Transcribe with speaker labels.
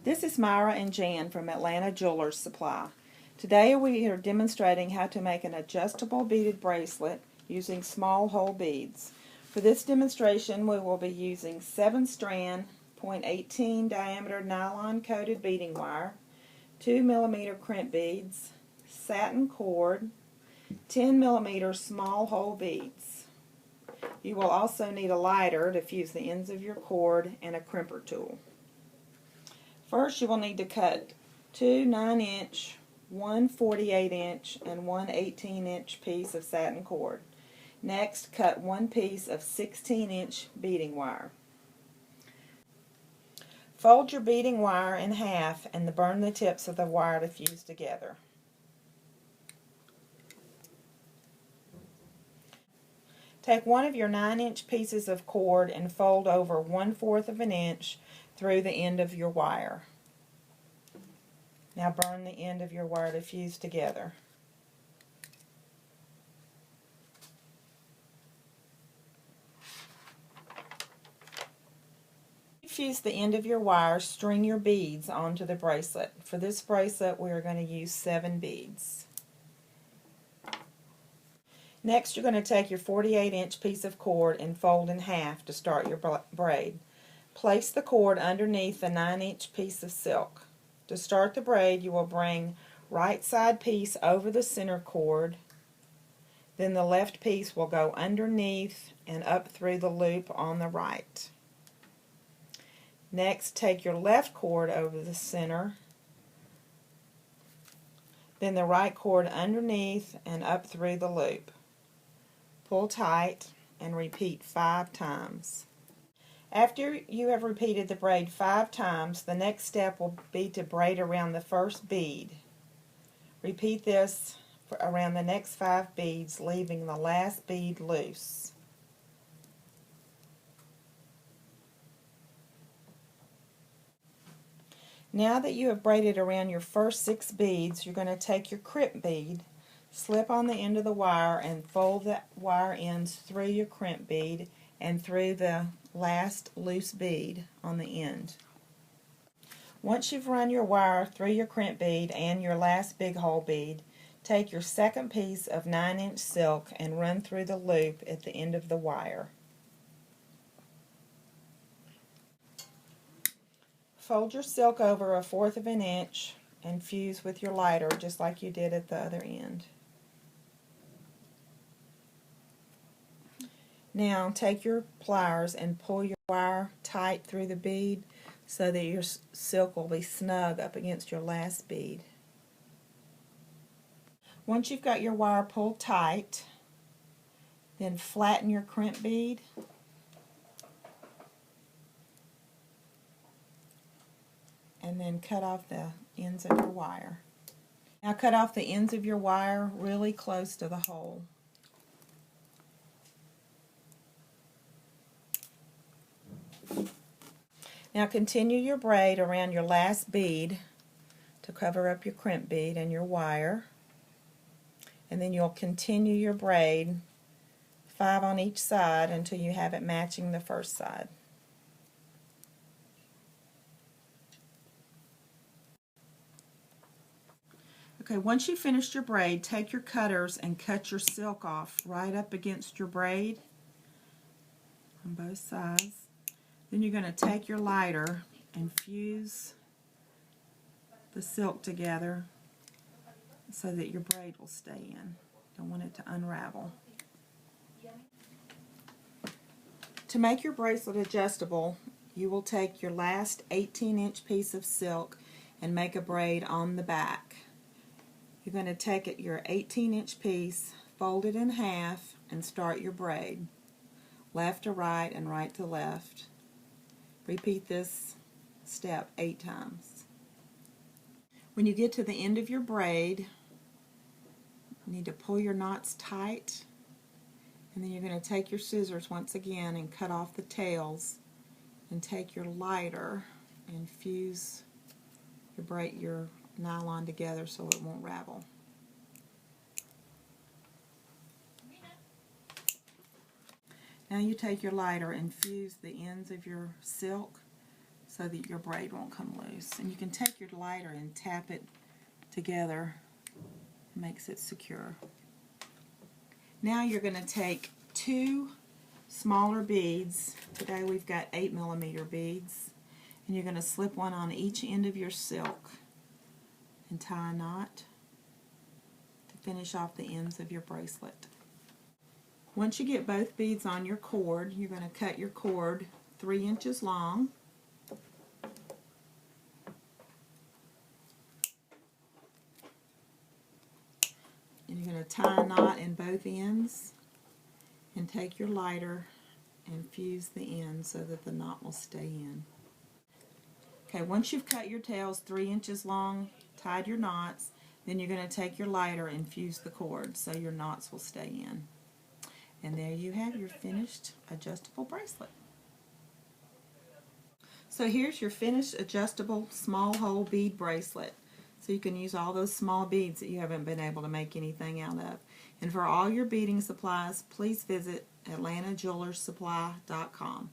Speaker 1: This is Myra and Jan from Atlanta Jewelers Supply. Today we are demonstrating how to make an adjustable beaded bracelet using small hole beads. For this demonstration we will be using 7-strand, 0.18 diameter nylon coated beading wire, 2mm crimp beads, satin cord, 10mm small hole beads. You will also need a lighter to fuse the ends of your cord and a crimper tool. First, you will need to cut 2 9-inch, 1 48-inch, and 1 18-inch piece of satin cord. Next, cut 1 piece of 16-inch beading wire. Fold your beading wire in half and burn the tips of the wire to fuse together. Take one of your 9-inch pieces of cord and fold over 1/4 of an inch through the end of your wire. Now burn the end of your wire to fuse together. Fuse the end of your wire, string your beads onto the bracelet. For this bracelet we are going to use 7 beads. Next you're going to take your 48-inch piece of cord and fold in half to start your braid. Place the cord underneath the 9-inch piece of silk. To start the braid, you will bring right side piece over the center cord, then the left piece will go underneath and up through the loop on the right. Next, take your left cord over the center, then the right cord underneath and up through the loop. Pull tight and repeat 5 times. After you have repeated the braid 5 times, the next step will be to braid around the first bead. Repeat this around the next 5 beads, leaving the last bead loose. Now that you have braided around your first 6 beads, you're going to take your crimp bead, slip on the end of the wire, and fold the wire ends through your crimp bead and through the last loose bead on the end. Once you've run your wire through your crimp bead and your last big hole bead, take your second piece of 9-inch silk and run through the loop at the end of the wire. Fold your silk over 1/4 of an inch and fuse with your lighter just like you did at the other end. Now take your pliers and pull your wire tight through the bead so that your silk will be snug up against your last bead. Once you've got your wire pulled tight, then flatten your crimp bead and then cut off the ends of your wire. Now cut off the ends of your wire really close to the hole. Now continue your braid around your last bead to cover up your crimp bead and your wire, and then you'll continue your braid 5 on each side until you have it matching the first side. Okay, once you've finished your braid, take your cutters and cut your silk off right up against your braid on both sides. Then you're going to take your lighter and fuse the silk together so that your braid will stay in. Don't want it to unravel. To make your bracelet adjustable, you will take your last 18-inch piece of silk and make a braid on the back. You're going to take your 18-inch piece, fold it in half, and start your braid. Left to right and right to left. Repeat this step 8 times. When you get to the end of your braid, you need to pull your knots tight, and then you're going to take your scissors once again and cut off the tails, and take your lighter and fuse your nylon together so it won't ravel. Now you take your lighter and fuse the ends of your silk so that your braid won't come loose. And you can take your lighter and tap it together. It makes it secure. Now you're going to take 2 smaller beads. Today we've got 8mm beads. And you're going to slip one on each end of your silk and tie a knot to finish off the ends of your bracelet. Once you get both beads on your cord, you're going to cut your cord 3 inches long. And you're going to tie a knot in both ends and take your lighter and fuse the end so that the knot will stay in. Okay, once you've cut your tails 3 inches long, tied your knots, then you're going to take your lighter and fuse the cord so your knots will stay in. And there you have your finished adjustable bracelet. So here's your finished adjustable small hole bead bracelet. So you can use all those small beads that you haven't been able to make anything out of. And for all your beading supplies, please visit AtlantaJewelerSupply.com.